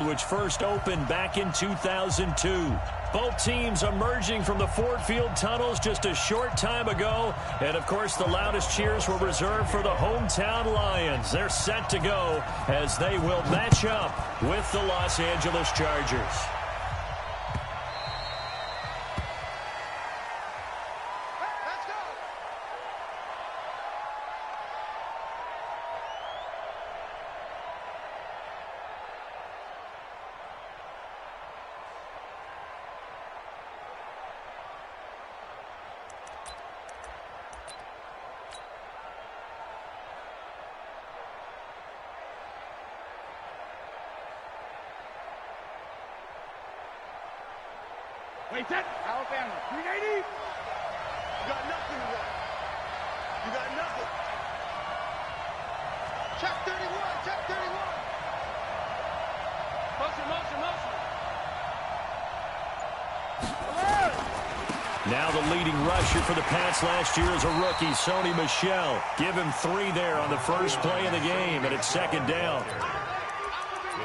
which first opened back in 2002. Both teams emerging from the Ford Field tunnels just a short time ago. And, of course, the loudest cheers were reserved for the hometown Lions. They're set to go as they will match up with the Los Angeles Chargers. Wait, that Alabama, 380. You got nothing to run. You got nothing. Check 31, check 31. Motion, motion, motion. Now the leading rusher for the Pats last year is a rookie, Sony Michel. Give him 3 there on the first play of the game, and it's second down.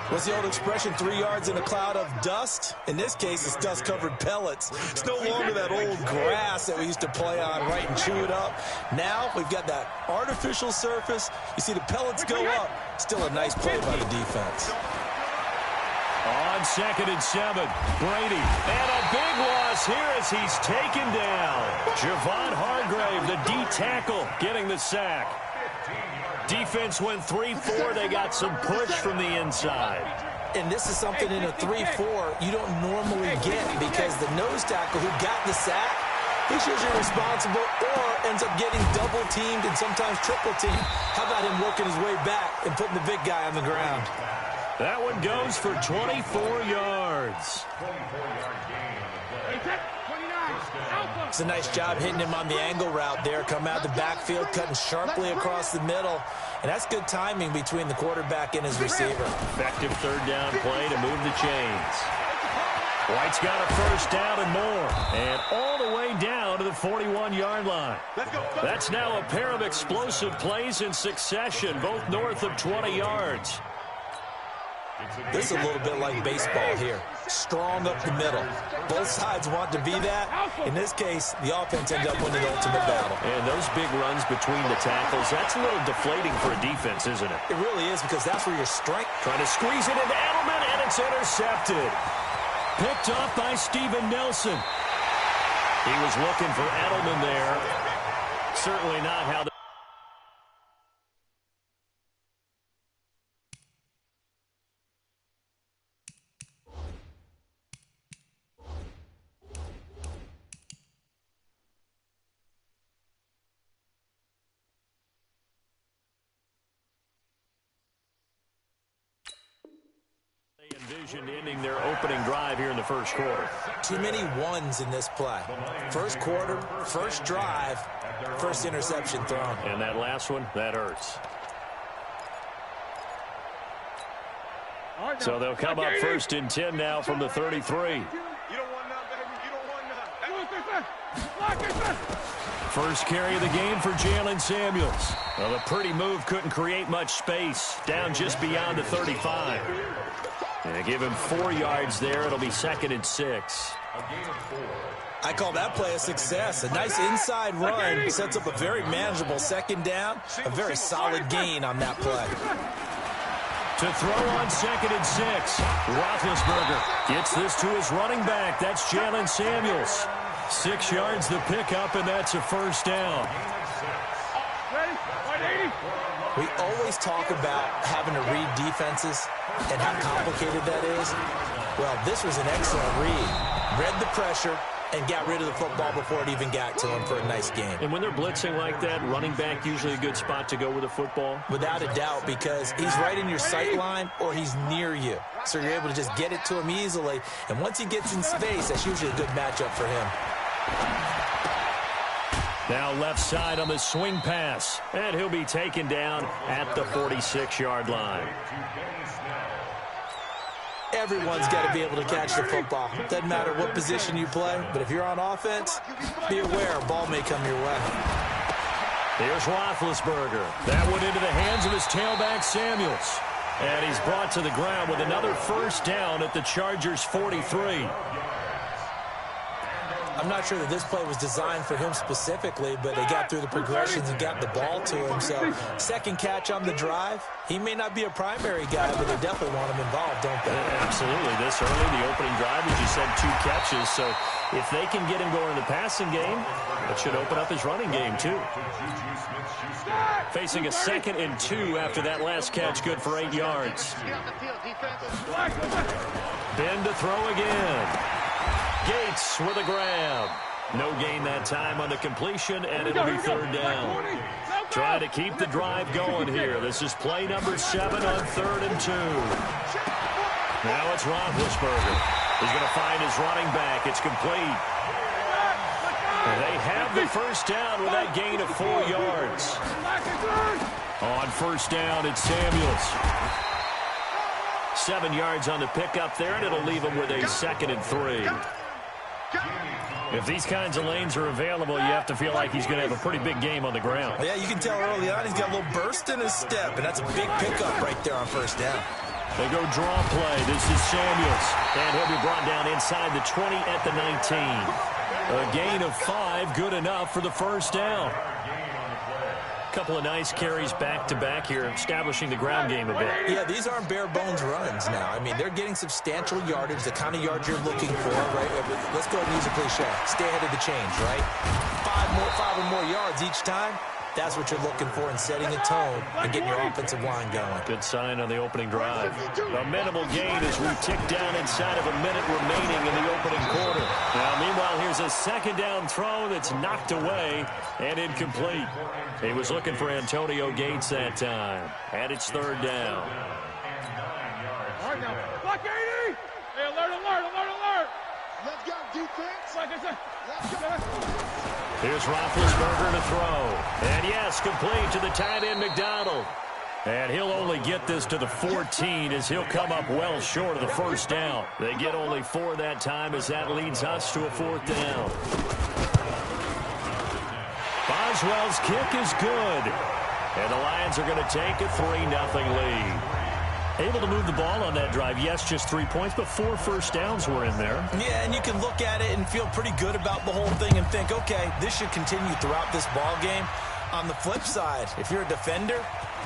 What's the old expression, 3 yards in a cloud of dust? In this case, it's dust-covered pellets. It's no longer that old grass that we used to play on, right, and chew it up. Now we've got that artificial surface. You see the pellets go up. Still a nice play by the defense. On 2nd and 7, Brady. And a big loss here as he's taken down. Javon Hargrave, the D tackle, getting the sack. Defense went 3-4. They got some push from the inside. And this is something in a 3-4 you don't normally get because the nose tackle who got the sack, he's usually responsible or ends up getting double-teamed and sometimes triple-teamed. How about him working his way back and putting the big guy on the ground? That one goes for 24 yards. It's a nice job hitting him on the angle route there. Come out the backfield, cutting sharply across the middle. And that's good timing between the quarterback and his receiver. Effective third down play to move the chains. White's got a first down and more. And all the way down to the 41-yard line. That's now a pair of explosive plays in succession, both north of 20 yards. This is a little bit like baseball here. Strong up the middle. Both sides want to be that. In this case, the offense ends up winning the ultimate battle. And those big runs between the tackles, that's a little deflating for a defense, isn't it? It really is because that's where your strength. Trying to squeeze it into Edelman, and it's intercepted. Picked off by Steven Nelson. He was looking for Edelman there. Certainly not how the envisioned ending their opening drive here in the first quarter. Too many ones in this play. First quarter, first drive, first interception thrown. And that last one, that hurts. So they'll come up 1st and 10 now from the 33. You don't want none, baby. You don't want none. First carry of the game for Jalen Samuels. Well, a pretty move couldn't create much space. Down just beyond the 35. And they give him 4 yards there. It'll be 2nd and 6. I call that play a success. A nice inside run sets up a very manageable second down. A very solid gain on that play. To throw on 2nd and 6. Roethlisberger gets this to his running back. That's Jalen Samuels. 6 yards the pickup, and that's a first down. We always talk about having to read defenses and how complicated that is. Well, this was an excellent read. Read the pressure and got rid of the football before it even got to him for a nice game. And when they're blitzing like that, running back usually a good spot to go with the football? Without a doubt, because he's right in your sight line or he's near you. So you're able to just get it to him easily. And once he gets in space, that's usually a good matchup for him. Now left side on the swing pass. And he'll be taken down at the 46-yard line. Everyone's got to be able to catch the football. Doesn't matter what position you play, but if you're on offense, be aware a ball may come your way. Here's Roethlisberger. That one into the hands of his tailback, Samuels. And he's brought to the ground with another first down at the Chargers' 43. I'm not sure that this play was designed for him specifically, but they got through the progressions and got the ball to him. So second catch on the drive. He may not be a primary guy, but they definitely want him involved, don't they? Absolutely. This early, the opening drive, as you said, 2 catches. So if they can get him going in the passing game, that should open up his running game, too. Facing a 2nd and 2 after that last catch, good for 8 yards. Ben to throw again. Gates with a grab. No gain that time on the completion, and it'll be 3rd down. Trying to keep the drive going here. This is play number 7 on 3rd and 2. Now it's Roethlisberger. He's going to find his running back. It's complete. They have the first down with that gain of 4 yards. On first down, it's Samuels. 7 yards on the pickup there, and it'll leave him with a 2nd and 3. If these kinds of lanes are available, you have to feel like he's going to have a pretty big game on the ground. Yeah, you can tell early on he's got a little burst in his step, and that's a big pickup right there on first down. They go draw play. This is Samuels, and he'll be brought down inside the 20 at the 19. A gain of 5, good enough for the first down. Couple of nice carries back-to-back here, establishing the ground game a bit. Yeah, these aren't bare-bones runs now. I mean, they're getting substantial yardage, the kind of yards you're looking for, right? Let's go ahead and use a cliche. Stay ahead of the change, right? 5 or more yards each time. That's what you're looking for in setting a tone and getting your offensive line going. Good sign on the opening drive. A minimal gain as we tick down inside of a minute remaining in the opening quarter. Now, meanwhile, here's a 2nd down throw that's knocked away and incomplete. He was looking for Antonio Gates that time. And it's 3rd down. Block 80! Hey, alert! Let's go, defense! Let's go! Here's Roethlisberger to throw. And yes, complete to the tight end, McDonald. And he'll only get this to the 14 as he'll come up well short of the first down. They get only 4 that time as that leads us to a 4th down. Boswell's kick is good. And the Lions are going to take a 3-0 lead. Able to move the ball on that drive. Yes, just 3 points, but 4 first downs were in there. Yeah, and you can look at it and feel pretty good about the whole thing and think, okay, this should continue throughout this ball game. On the flip side, if you're a defender,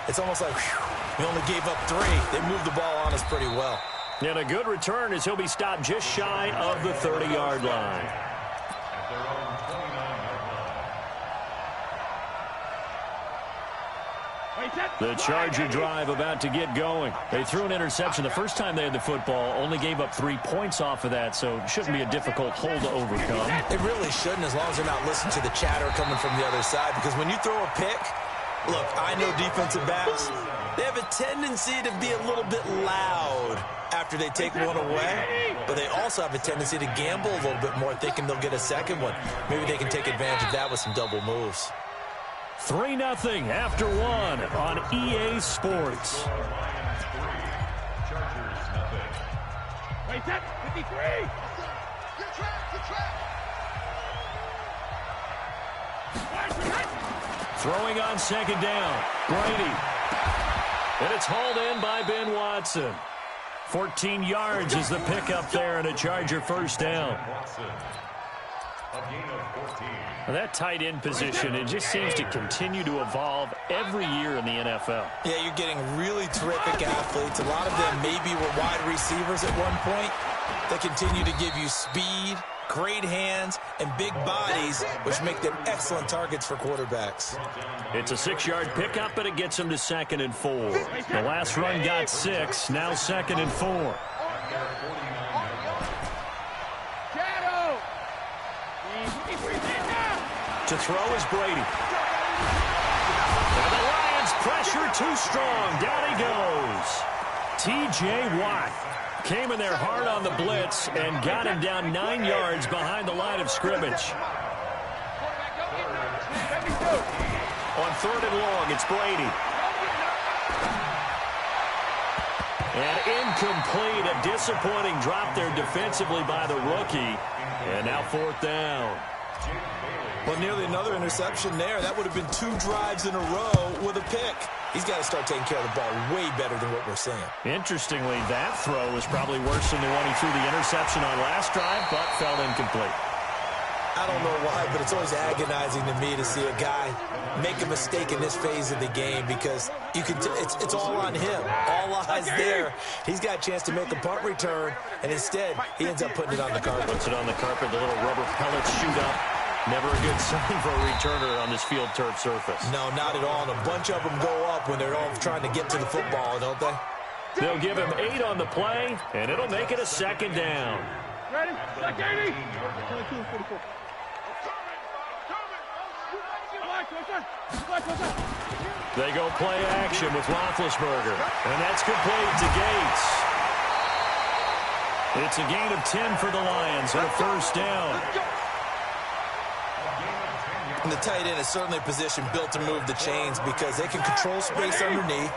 it's almost like, whew, we only gave up 3. They moved the ball on us pretty well. And a good return as he'll be stopped just shy of the 30-yard line. The Charger drive about to get going. They threw an interception the first time they had the football, only gave up 3 points off of that, so it shouldn't be a difficult hole to overcome. It really shouldn't, as long as they're not listening to the chatter coming from the other side, because when you throw a pick, look, I know defensive backs, they have a tendency to be a little bit loud after they take one away, but they also have a tendency to gamble a little bit more, thinking they'll get a second one. Maybe they can take advantage of that with some double moves. 3-0 after 1 on EA Sports. Wait, that 53. Good track. Throwing on 2nd down. Brady. And it's hauled in by Ben Watson. 14 yards is the pickup there and a Charger first down. That tight end position, it just seems to continue to evolve every year in the NFL. Yeah, you're getting really terrific athletes. A lot of them maybe were wide receivers at one point. They continue to give you speed, great hands, and big bodies, which make them excellent targets for quarterbacks. It's a 6-yard pickup, but it gets them to 2nd and 4. The last run got 6, now 2nd and 4. To throw is Brady. And the Lions pressure too strong. Down he goes. T.J. Watt came in there hard on the blitz and got him down 9 yards behind the line of scrimmage. On 3rd and long, it's Brady. And incomplete. A disappointing drop there defensively by the rookie. And now 4th down. Well, nearly another interception there. That would have been 2 drives in a row with a pick. He's got to start taking care of the ball way better than what we're seeing. Interestingly, that throw was probably worse than the one he threw the interception on last drive, but fell incomplete. I don't know why, but it's always agonizing to me to see a guy make a mistake in this phase of the game because you can it's all on him. All eyes there. He's got a chance to make a punt return, and instead he ends up putting it on the carpet. Puts it on the carpet. The little rubber pellets shoot up. Never a good sign for a returner on this field turf surface. No, not at all. And a bunch of them go up when they're all trying to get to the football, don't they? They'll give him 8 on the play, and it'll make it a 2nd down. Ready? Back 80. 22, 44. They go play action with Roethlisberger, and that's complete to Gates. It's a gain of 10 for the Lions and a 1st down. And the tight end is certainly a position built to move the chains because they can control space underneath.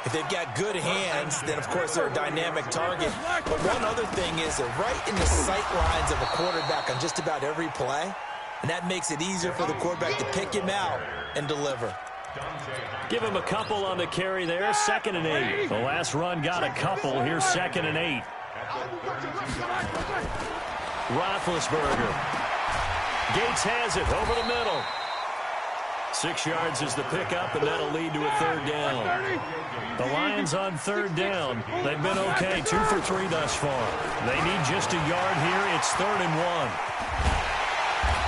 If they've got good hands, then, of course, they're a dynamic target. But one other thing is they're right in the sight lines of a quarterback on just about every play. And that makes it easier for the quarterback to pick him out and deliver. Give him a couple on the carry there, 2nd and 8. The last run got a couple. Here's 2nd and 8. Roethlisberger. Gates has it over the middle. 6 yards is the pickup, and that'll lead to a 3rd down. The Lions on 3rd down. They've been okay, 2 for 3 thus far. They need just a yard here. It's 3rd and 1.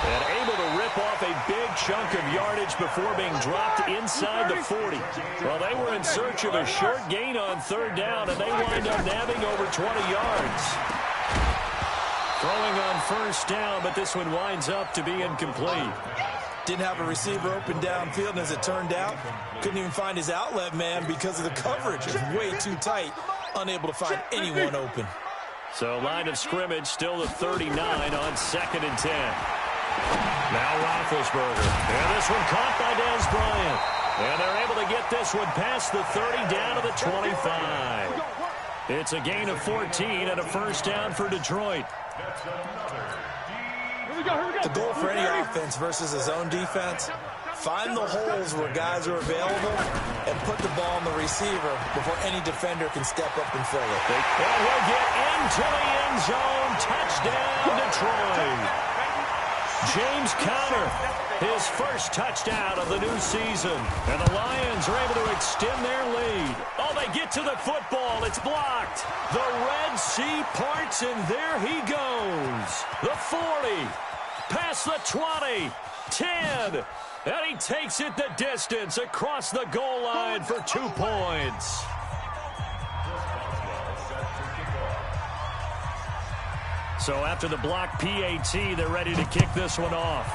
And able to rip off a big chunk of yardage before being dropped inside the 40. Well, they were in search of a short gain on 3rd down, and they wind up nabbing over 20 yards. Throwing on 1st down, but this one winds up to be incomplete. Didn't have a receiver open downfield, and as it turned out, couldn't even find his outlet man because of the coverage. It was way too tight, unable to find anyone open. So line of scrimmage still at 39 on 2nd and 10. Now Roethlisberger. And this one caught by Dez Bryant. And they're able to get this one past the 30 down to the 25. It's a gain of 14 and a 1st down for Detroit. The goal for any offense versus his own defense, find the holes where guys are available and put the ball on the receiver before any defender can step up and fill it. And he'll get into the end zone. Touchdown, Detroit. James Conner, his 1st touchdown of the new season. And the Lions are able to extend their lead. Oh, they get to the football. It's blocked. The Red Sea parts, and there he goes. The 40, past the 20, 10. And he takes it the distance across the goal line for 2 points. So after the block PAT, they're ready to kick this one off.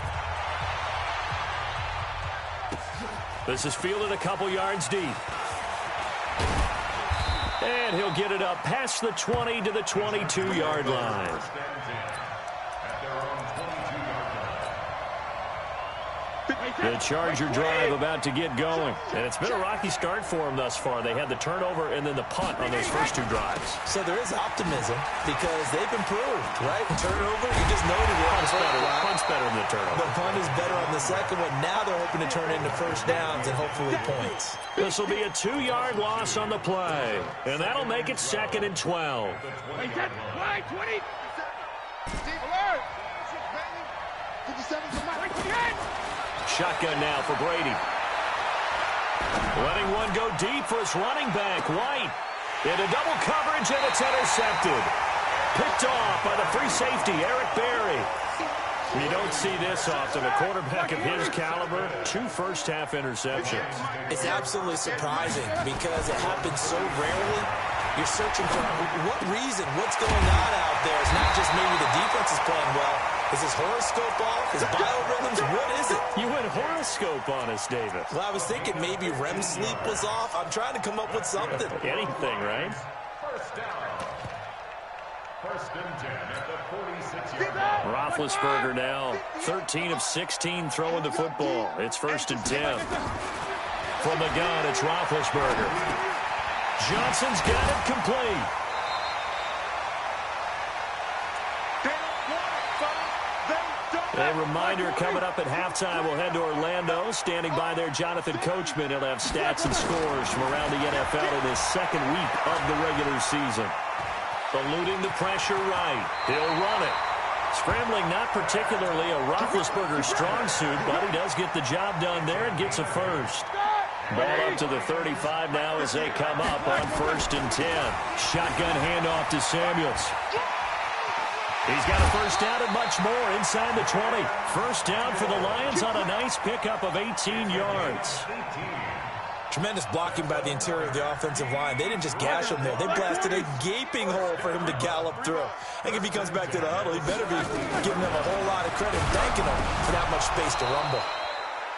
This is fielded a couple yards deep. And he'll get it up past the 20 to the 22-yard line. The Charger drive about to get going. And it's been a rocky start for them thus far. They had the turnover and then the punt on those first 2 drives. So there is optimism because they've improved, right? Turnover, you just noted it. Punt's better than the turnover. The punt is better on the second one. Now they're hoping to turn into 1st downs and hopefully points. This will be a 2-yard loss on the play. And that'll make it 2nd and 12. Play 20. Alert. 57 to my 28. Shotgun now for Brady. Letting one go deep for his running back, White. Into double coverage, and it's intercepted. Picked off by the free safety, Eric Berry. You don't see this often. A quarterback of his caliber, 2 first-half interceptions. It's absolutely surprising because it happens so rarely. You're searching for what reason, what's going on out there. It's not just maybe the defense is playing well. Is his horoscope off? His biorhythms? What is it? You went horoscope on us, David. Well, I was thinking maybe REM sleep was off. I'm trying to come up with something. Anything, right? 1st down. 1st and 10 at the 46-yard line. Roethlisberger now 13 of 16 throwing the football. It's 1st and 10. From the gun, it's Roethlisberger. Johnson's got it complete. A reminder coming up at halftime, we'll head to Orlando. Standing by there, Jonathan Coachman. He'll have stats and scores from around the NFL in his second week of the regular season. Eluding the pressure right. He'll run it. Scrambling, not particularly a Roethlisberger strong suit, but he does get the job done there and gets a first. Ball up to the 35 now as they come up on 1st and 10. Shotgun handoff to Samuels. He's got a first down and much more inside the 20. First down for the Lions on a nice pickup of 18 yards. Tremendous blocking by the interior of the offensive line. They didn't just gash him there. They blasted a gaping hole for him to gallop through. I think if he comes back to the huddle, he better be giving them a whole lot of credit, thanking him for that much space to rumble.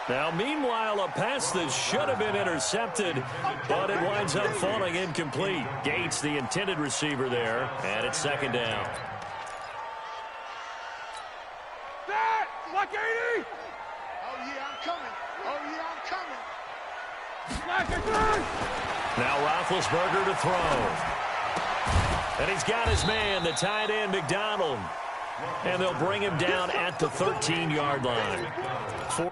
Now, meanwhile, a pass that should have been intercepted, but it winds up falling incomplete. Gates, the intended receiver there, and it's 2nd down. Block 80! Oh, yeah, I'm coming. Oh, yeah, I'm coming. Now Roethlisberger to throw. And he's got his man, the tight end, McDonald. And they'll bring him down at the 13-yard line. 4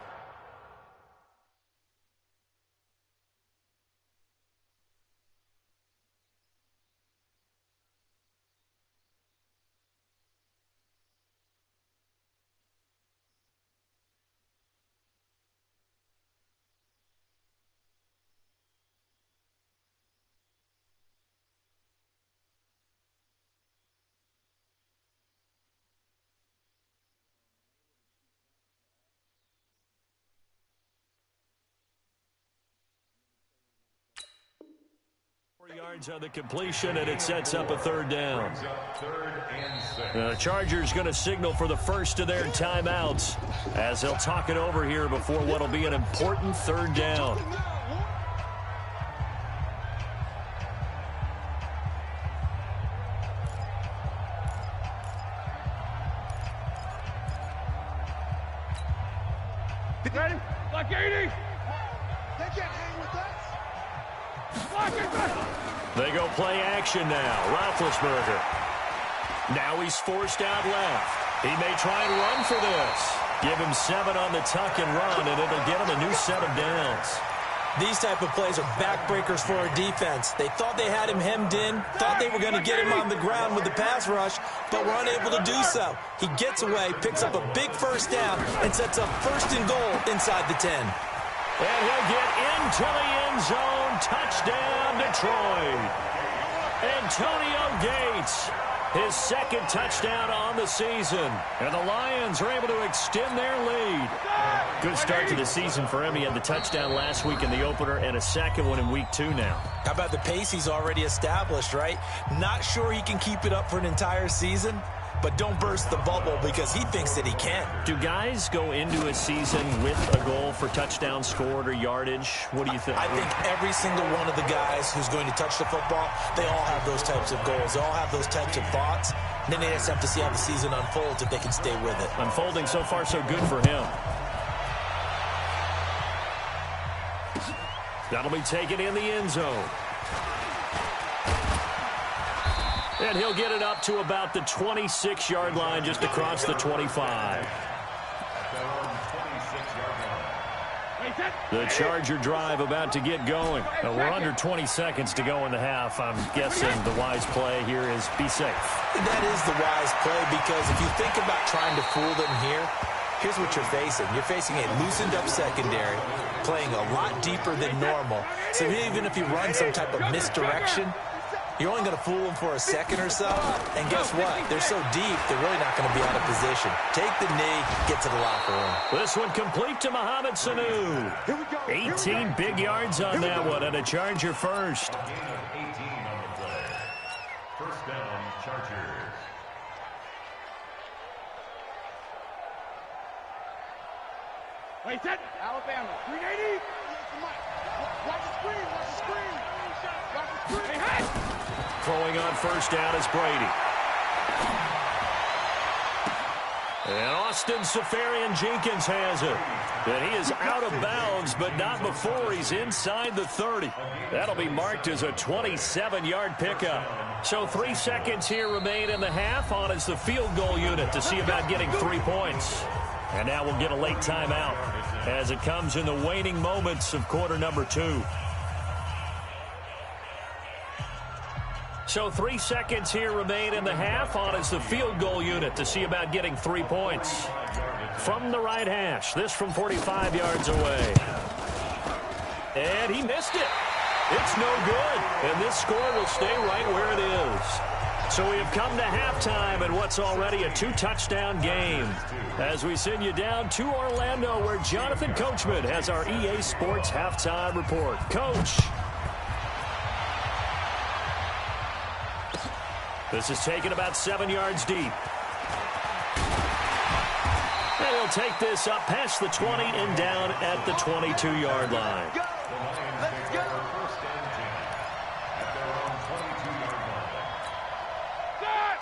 yards on the completion, and it sets up a 3rd down. The Chargers going to signal for the first of their timeouts as they'll talk it over here before what will be an important 3rd down. Ready? Block 80! They can't hang with us. They go play action now. Roethlisberger. Now he's forced out left. He may try and run for this. Give him 7 on the tuck and run, and it'll get him a new set of downs. These type of plays are backbreakers for a defense. They thought they had him hemmed in, thought they were going to get him on the ground with the pass rush, but were unable to do so. He gets away, picks up a big first down, and sets up 1st and goal inside the 10. And he'll get into the end zone. Touchdown, Detroit. Antonio Gates, his 2nd touchdown on the season. And the Lions are able to extend their lead. Good start to the season for him. He had the touchdown last week in the opener and a 2nd one in week 2 now. How about the pace he's already established, right? Not sure he can keep it up for an entire season, but don't burst the bubble because he thinks that he can. Do guys go into a season with a goal for touchdown scored or yardage? What do you think? I think every single one of the guys who's going to touch the football, they all have those types of goals. They all have those types of thoughts. And then they just have to see how the season unfolds if they can stay with it. Unfolding so far so good for him. That'll be taken in the end zone. And he'll get it up to about the 26-yard line, just across the 25. The Charger drive about to get going. Now we're under 20 seconds to go in the half. I'm guessing the wise play here is be safe. That is the wise play because if you think about trying to fool them here, here's what you're facing. You're facing a loosened-up secondary, playing a lot deeper than normal. So even if you run some type of misdirection, you're only going to fool them for a second or so. And guess what? They're so deep, they're really not going to be out of position. Take the knee, get to the locker room. This one complete to Mohamed Sanu. 18 big yards on that one, and a Charger first. 18 on the play. First down, Chargers. Wait, set. Alabama. 380. Watch the screen. Watch the screen. Watch the screen. Hey, Throwing on first down is Brady. And Austin Safarian-Jenkins has it. And he is out of bounds, but not before he's inside the 30. That'll be marked as a 27-yard pickup. So 3 seconds here remain in the half on as the field goal unit to see about getting 3 points. And now we'll get a late timeout as it comes in the waning moments of quarter number 2. So 3 seconds here remain in the half on as the field goal unit to see about getting 3 points. From the right hash, this from 45 yards away. And he missed it. It's no good. And this score will stay right where it is. So we have come to halftime in what's already a 2-touchdown game. As we send you down to Orlando, where Jonathan Coachman has our EA Sports halftime report. Coach. This is taken about 7 yards deep. And he'll take this up past the 20 and down at the 22-yard line.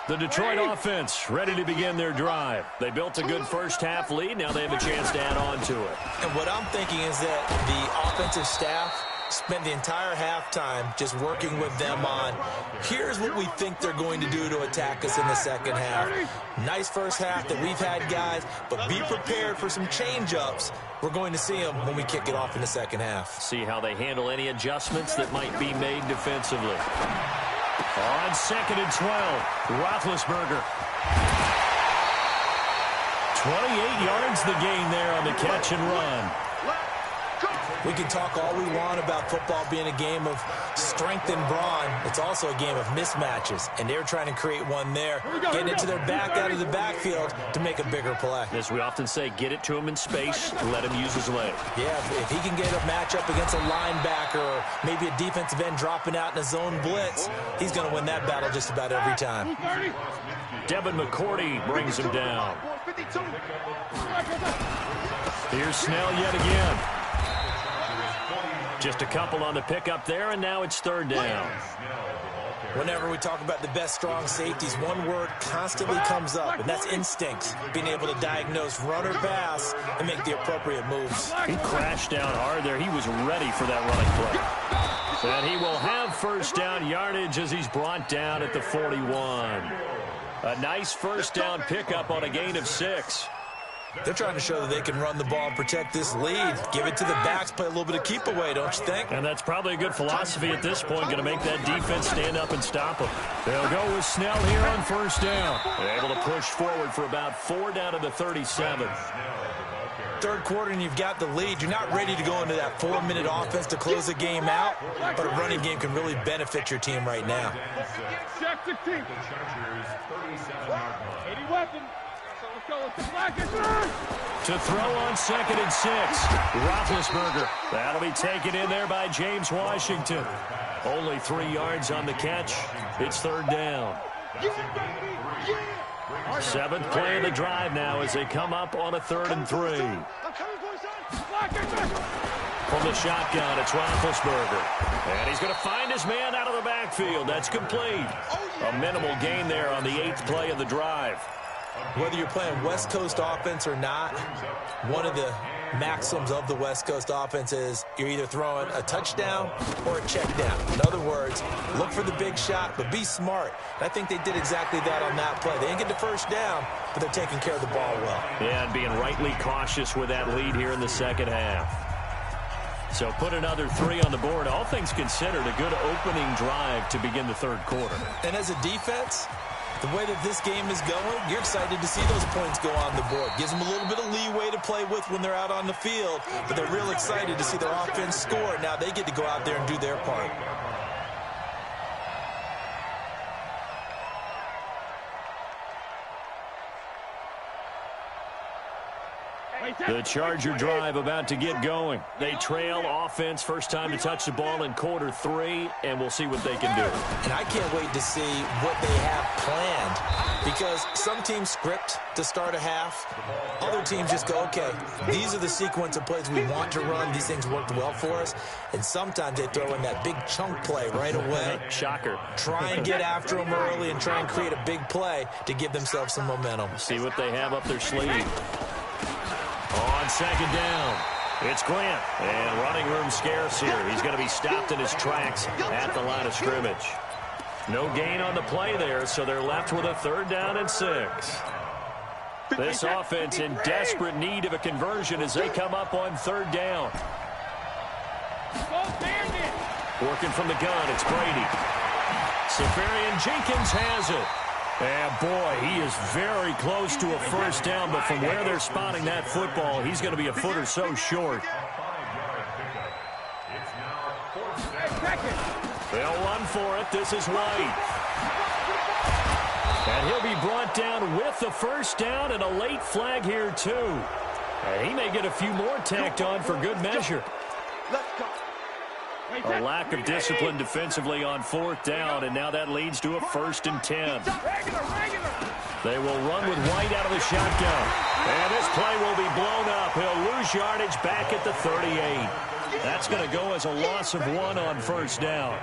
The Detroit offense ready to begin their drive. They built a good first-half lead. Now they have a chance to add on to it. And what I'm thinking is that the offensive staff spent the entire halftime just working with them on, here's what we think they're going to do to attack us in the second half. Nice first half that we've had, guys, but be prepared for some change-ups. We're going to see them when we kick it off in the second half. See how they handle any adjustments that might be made defensively. On 2nd and 12, Roethlisberger. 28 yards the gain there on the catch and run. We can talk all we want about football being a game of strength and brawn. It's also a game of mismatches, and they're trying to create one there, getting it to their back out of the backfield to make a bigger play. As we often say, get it to him in space, let him use his leg. Yeah, if he can get a matchup against a linebacker or maybe a defensive end dropping out in a zone blitz, he's going to win that battle just about every time. Devin McCourty brings him down. Here's Snell yet again. Just a couple on the pickup there, and now it's 3rd down. Whenever we talk about the best strong safeties, one word constantly comes up, and that's instinct. Being able to diagnose run or pass and make the appropriate moves. He crashed down hard there. He was ready for that running play. And he will have first down yardage as he's brought down at the 41. A nice first down pickup on a gain of 6. They're trying to show that they can run the ball and protect this lead. Give it to the backs, play a little bit of keep away, don't you think? And that's probably a good philosophy at this point, going to make that defense stand up and stop them. They'll go with Snell here on first down. They're able to push forward for about 4 down to the 37. Third quarter and you've got the lead. You're not ready to go into that 4-minute offense to close the game out, but a running game can really benefit your team right now. Check 16. 80 weapons. To throw on 2nd and 6, Roethlisberger. That'll be taken in there by James Washington. Only 3 yards on the catch. It's 3rd down. 7th play of the drive now as they come up on a 3rd and 3. From the shotgun, it's Roethlisberger. And he's going to find his man out of the backfield. That's complete. A minimal gain there on the 8th play of the drive. Whether you're playing West Coast offense or not, one of the maxims of the West Coast offense is you're either throwing a touchdown or a check down. In other words, look for the big shot, but be smart. And I think they did exactly that on that play. They didn't get the first down, but they're taking care of the ball well. Yeah, and being rightly cautious with that lead here in the second half. So put another 3 on the board. All things considered, a good opening drive to begin the 3rd quarter. And as a defense, the way that this game is going, you're excited to see those points go on the board. Gives them a little bit of leeway to play with when they're out on the field, but they're real excited to see their offense score. Now they get to go out there and do their part. The Charger drive about to get going. They trail offense, first time to touch the ball in quarter 3, and we'll see what they can do. And I can't wait to see what they have planned because some teams script to start a half. Other teams just go, okay, these are the sequence of plays we want to run. These things worked well for us. And sometimes they throw in that big chunk play right away. Shocker. Try and get after them early and try and create a big play to give themselves some momentum. See what they have up their sleeve. On second down, it's Grant. And running room scarce here. He's going to be stopped in his tracks at the line of scrimmage. No gain on the play there, so they're left with a 3rd down and 6. This offense in desperate need of a conversion as they come up on 3rd down. Working from the gun, it's Brady. Safarian Jenkins has it. And boy, he is very close to a 1st down, but from where they're spotting that football, he's going to be a foot or so short. They'll run for it. This is White. And he'll be brought down with the 1st down and a late flag here, too. And he may get a few more tacked on for good measure. A lack of discipline defensively on 4th down, and now that leads to a 1st and 10. They will run with White out of the shotgun. And this play will be blown up. He'll lose yardage back at the 38. That's going to go as a loss of 1 on 1st down.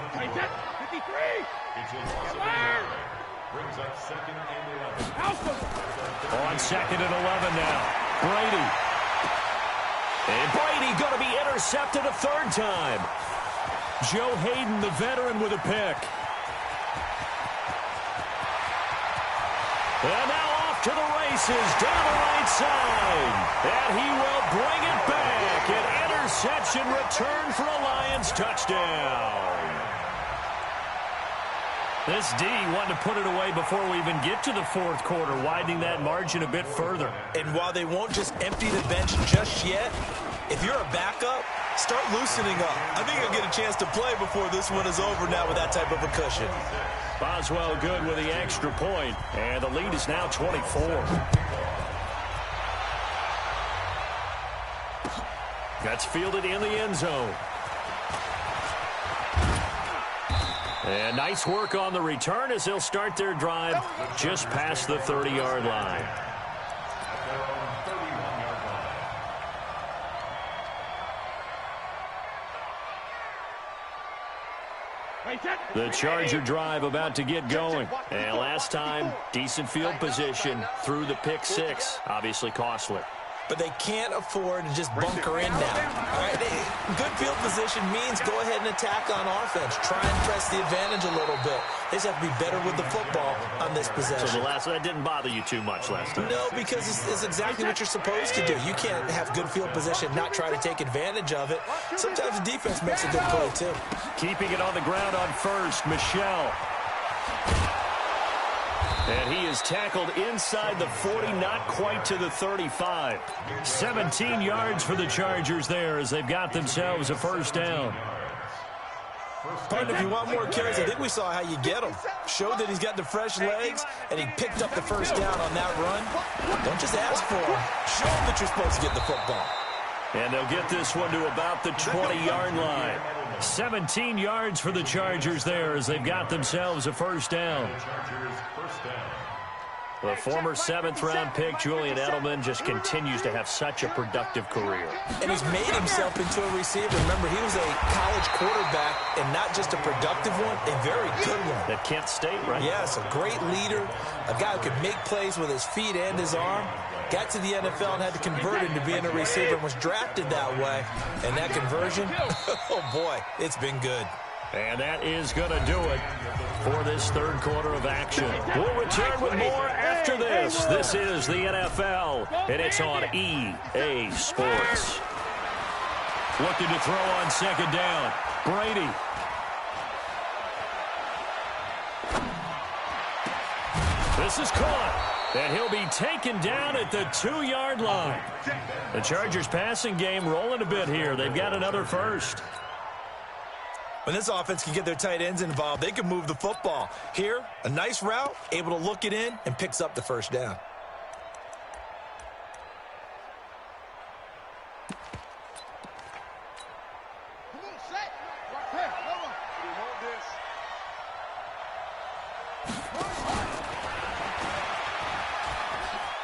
On 2nd and 11 now. Brady. And Brady going to be intercepted a 3rd time. Joe Hayden, the veteran, with a pick. And now off to the races down the right side. And he will bring it back. An interception return for a Lions touchdown. This D wanted to put it away before we even get to the 4th quarter, widening that margin a bit further. And while they won't just empty the bench just yet, if you're a backup, start loosening up. I think you'll get a chance to play before this one is over now with that type of a cushion. Boswell good with the extra point, and the lead is now 24. That's fielded in the end zone. And nice work on the return as they'll start their drive just past the 30-yard line. The Charger drive about to get going. And last time, decent field position through the pick 6. Obviously costly. But they can't afford to just bunker in now. All right, good field position means go ahead and attack on offense. Try and press the advantage a little bit. They just have to be better with the football on this possession. So that didn't bother you too much last time? No, because it's exactly what you're supposed to do. You can't have good field position, not try to take advantage of it. Sometimes the defense makes a good play, too. Keeping it on the ground on 1st, Michelle. And he is tackled inside the 40, not quite to the 35. 17 yards for the Chargers there as they've got themselves a 1st down. Partner, if you want more carries, I think we saw how you get him. Showed that he's got the fresh legs, and he picked up the 1st down on that run. Don't just ask for him. Show him that you're supposed to get the football. And they'll get this one to about the 20-yard line. 17 yards for the Chargers there as they've got themselves a 1st down. The former 7th-round pick, Julian Edelman, just continues to have such a productive career. And he's made himself into a receiver. Remember, he was a college quarterback, and not just a productive one, a very good one. At Kent State, right? Yes, a great leader, a guy who could make plays with his feet and his arm. Got to the NFL and had to convert into being a receiver and was drafted that way. And that conversion, oh boy, it's been good. And that is going to do it for this 3rd quarter of action. We'll return with more after this. This is the NFL, and it's on EA Sports. Looking to throw on 2nd down. Brady. This is caught. And he'll be taken down at the 2-yard line. The Chargers passing game rolling a bit here. They've got another 1st. When this offense can get their tight ends involved, they can move the football. Here, a nice route, able to look it in, and picks up the 1st down.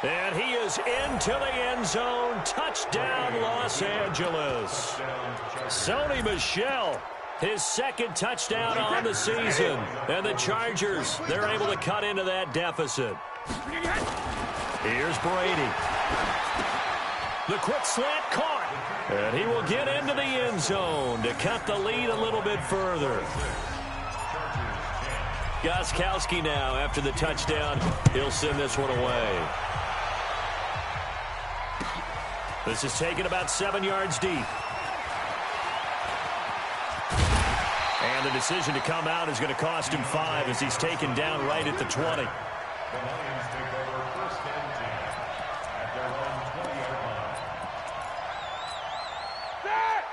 And he is into the end zone. Touchdown, Los Angeles. Sony Michel, his second touchdown on the season. And the Chargers, they're able to cut into that deficit. Here's Brady. The quick slant caught. And he will get into the end zone to cut the lead a little bit further. Gostkowski now, after the touchdown, he'll send this one away. This is taken about 7 yards deep. And the decision to come out is going to cost him 5 as he's taken down right at the 20.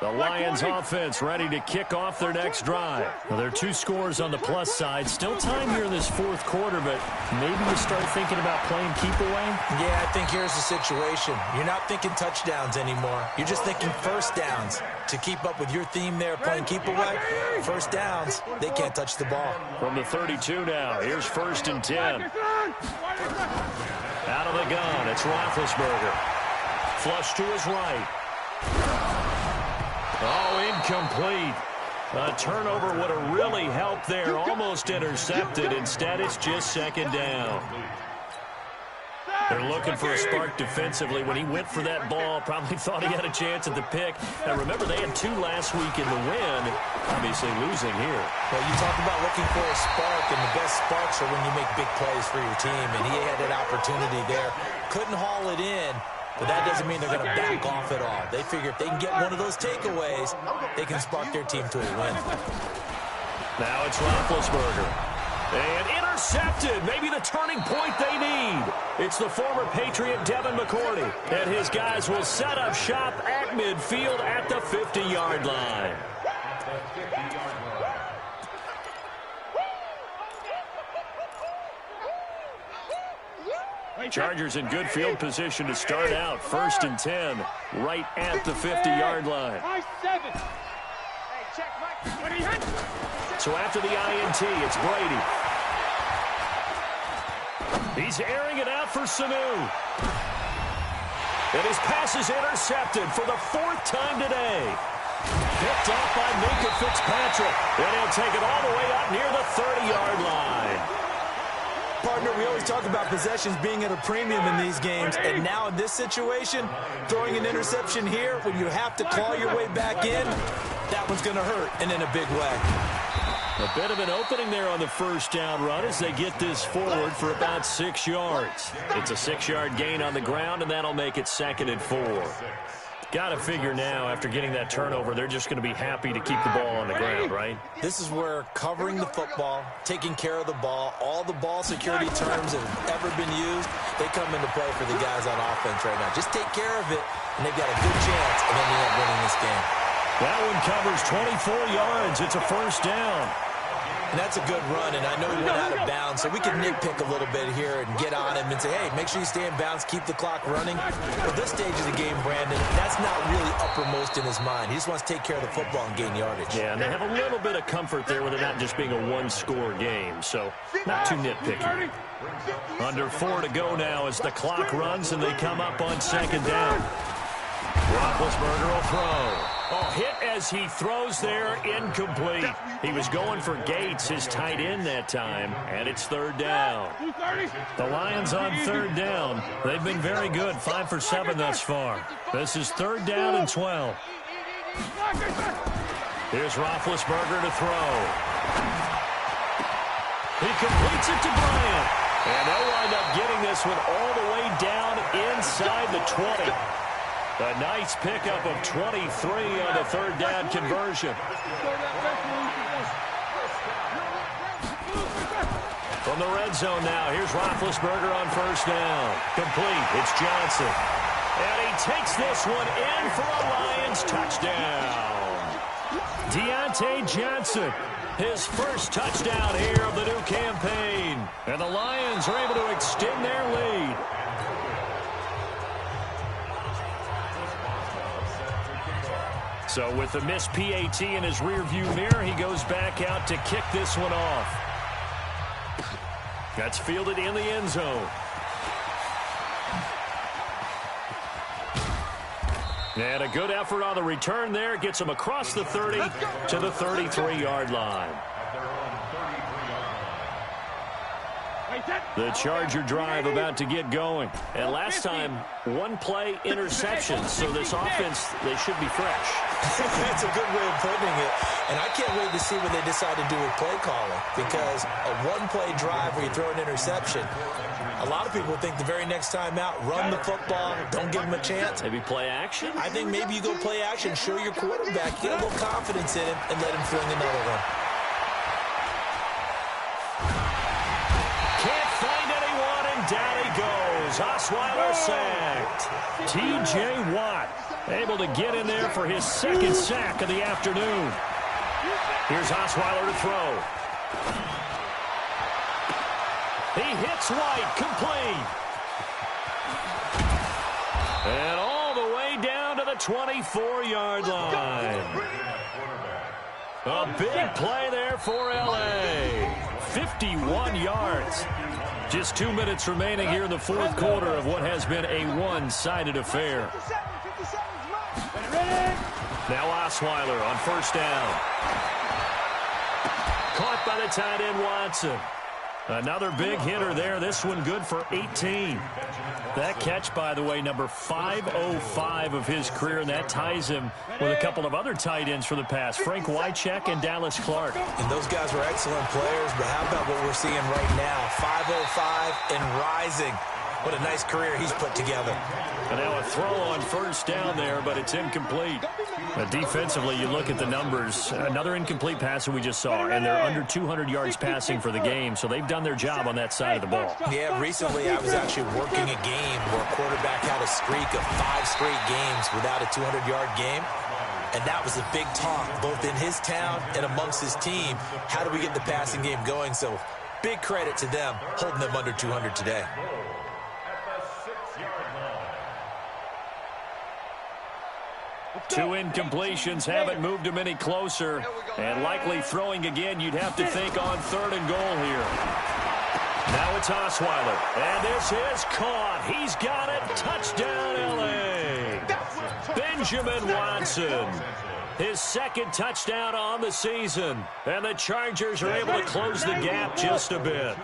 The Lions offense ready to kick off their next drive. Well, there are 2 scores on the plus side. Still time here in this fourth quarter, but maybe you start thinking about playing keep away? Yeah, I think here's the situation. You're not thinking touchdowns anymore. You're just thinking first downs. To keep up with your theme there, playing keep away, first downs, they can't touch the ball. From the 32 now, here's 1st and 10. Out of the gun, it's Roethlisberger. Flush to his right. Oh, incomplete. A turnover would have really helped there. Almost intercepted. Instead, it's just 2nd down. They're looking for a spark defensively. When he went for that ball, probably thought he had a chance at the pick. Now, remember, they had 2 last week in the win. Obviously losing here. Well, you talk about looking for a spark, and the best sparks are when you make big plays for your team. And he had that opportunity there. Couldn't haul it in. But that doesn't mean they're going to back off at all. They figure if they can get one of those takeaways, they can spark their team to a win. Now it's Roethlisberger. And intercepted. Maybe the turning point they need. It's the former Patriot Devin McCourty. And his guys will set up shop at midfield at the 50-yard line. Chargers in good field position to start out. 1st and 10, right at the 50-yard line. So after the INT, it's Brady. He's airing it out for Sanu. And his pass is intercepted for the 4th time today. Picked off by Minka Fitzpatrick. And he'll take it all the way up near the 30-yard line. Partner, we always talk about possessions being at a premium in these games, and now in this situation, throwing an interception here when you have to claw your way back in, that one's going to hurt, and in a big way. A bit of an opening there on the 1st down run as they get this forward for about 6 yards. It's a 6-yard gain on the ground, and that'll make it 2nd and 4. Got to figure now, after getting that turnover, they're just going to be happy to keep the ball on the ground, right? This is where covering the football, taking care of the ball, all the ball security terms that have ever been used, they come into play for the guys on offense right now. Just take care of it, and they've got a good chance of ending up winning this game. That one covers 24 yards. It's a 1st down. And that's a good run, and I know he went out of bounds, so we can nitpick a little bit here and get on him and say, hey, make sure you stay in bounds, keep the clock running. But this stage of the game, Brandon, that's not really uppermost in his mind. He just wants to take care of the football and gain yardage. Yeah, and they have a little bit of comfort there with it not just being a 1-score game, so not too nitpicky. Under 4 to go now as the clock runs and they come up on 2nd down. Roethlisberger will throw. Oh, hit as he throws there, incomplete. He was going for Gates, his tight end that time, and it's 3rd down. The Lions on 3rd down. They've been very good, 5 for 7 thus far. This is 3rd down and 12. Here's Roethlisberger to throw. He completes it to Bryant. And they'll wind up getting this one all the way down inside the 20. A nice pickup of 23 on the 3rd down conversion. From the red zone now, here's Roethlisberger on 1st down. Complete, it's Johnson. And he takes this one in for a Lions touchdown. Deontay Johnson, his 1st touchdown here of the new campaign. And the Lions are able to extend their lead. So with the missed PAT in his rearview mirror, he goes back out to kick this one off. That's fielded in the end zone. And a good effort on the return there. Gets him across the 30 to the 33-yard line. The Charger drive about to get going. And last time, one-play interception. So this offense, they should be fresh. That's a good way of putting it. And I can't wait to see what they decide to do with play calling. Because a one-play drive where you throw an interception, a lot of people think the very next time out, run the football, don't give him a chance. Maybe play action? I think maybe you go play action, show your quarterback, get a little confidence in him, and let him fling another one. Can't find anyone, and down he goes. Osweiler sacked. T.J. Watt able to get in there for his second sack of the afternoon. Here's Osweiler to throw. He hits White, complete. And all the way down to the 24-yard line. A big play there for L.A. 51 yards. Just 2 minutes remaining here in the fourth quarter of what has been a one-sided affair. Now Osweiler on first down. Caught by the tight end Watson. Another big hitter there. This one good for 18. That catch, by the way, number 505 of his career, and that ties him with a couple of other tight ends for the past, Frank Wycheck and Dallas Clark. And those guys were excellent players, but how about what we're seeing right now? 505 and rising. What a nice career he's put together. And now a throw on first down there, but it's incomplete. Defensively, you look at the numbers. Another incomplete pass that we just saw, and they're under 200 yards passing for the game, so they've done their job on that side of the ball. Yeah, recently I was actually working a game where a quarterback had a streak of 5 straight games without a 200-yard game. And that was a big talk, both in his town and amongst his team. How do we get the passing game going? So big credit to them holding them under 200 today. Two incompletions haven't moved him any closer. And likely throwing again, you'd have to think on third and goal here. Now it's Osweiler. And this is caught. He's got it. Touchdown, L.A. Benjamin Watson. His second touchdown on the season. And the Chargers are able to close the gap just a bit.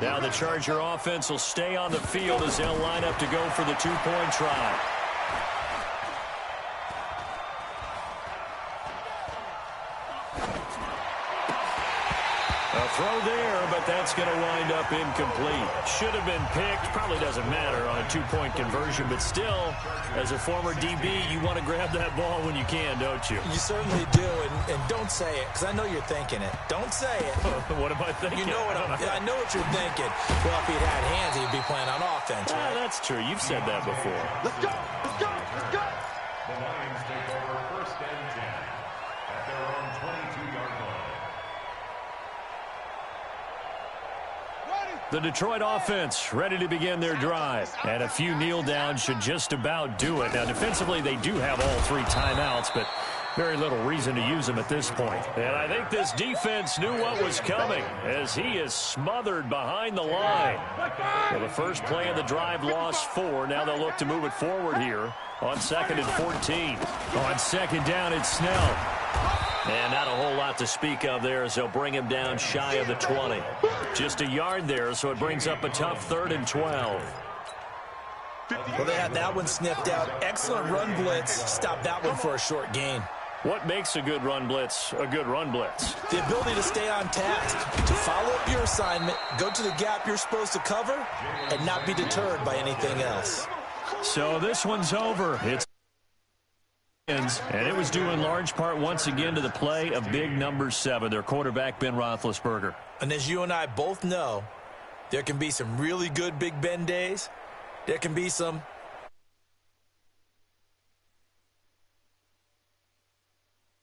Now the Charger offense will stay on the field as they'll line up to go for the two-point try. A throw there, but that's going to wind up incomplete. Should have been picked. Probably doesn't matter on a two-point conversion, but still, as a former DB, you want to grab that ball when you can, don't you? You certainly do, and don't say it, because I know you're thinking it. Don't say it. What am I thinking? You know what I know what you're thinking. Well, if he'd had hands, he'd be playing on offense, right? That's true. You've said that before. Let's go! Let's go! Let's go! The Lions take over first and 10 at their own 22-yard line. The Detroit offense ready to begin their drive. And a few kneel downs should just about do it. Now, defensively, they do have all 3 timeouts, but very little reason to use them at this point. And I think this defense knew what was coming as he is smothered behind the line. Well, the first play of the drive lost 4. Now they'll look to move it forward here on 2nd and 14. On second down, it's Snell. And not a whole lot to speak of there as they'll bring him down shy of the 20. Just a yard there, so it brings up a tough 3rd and 12. Well, they had that one sniffed out. Excellent run blitz. Stop that one for a short gain. What makes a good run blitz a good run blitz? The ability to stay on task, to follow up your assignment, go to the gap you're supposed to cover, and not be deterred by anything else. So this one's over. It's and it was due in large part once again to the play of big number 7, their quarterback Ben Roethlisberger. And as you and I both know, there can be some really good Big Ben days. There can be some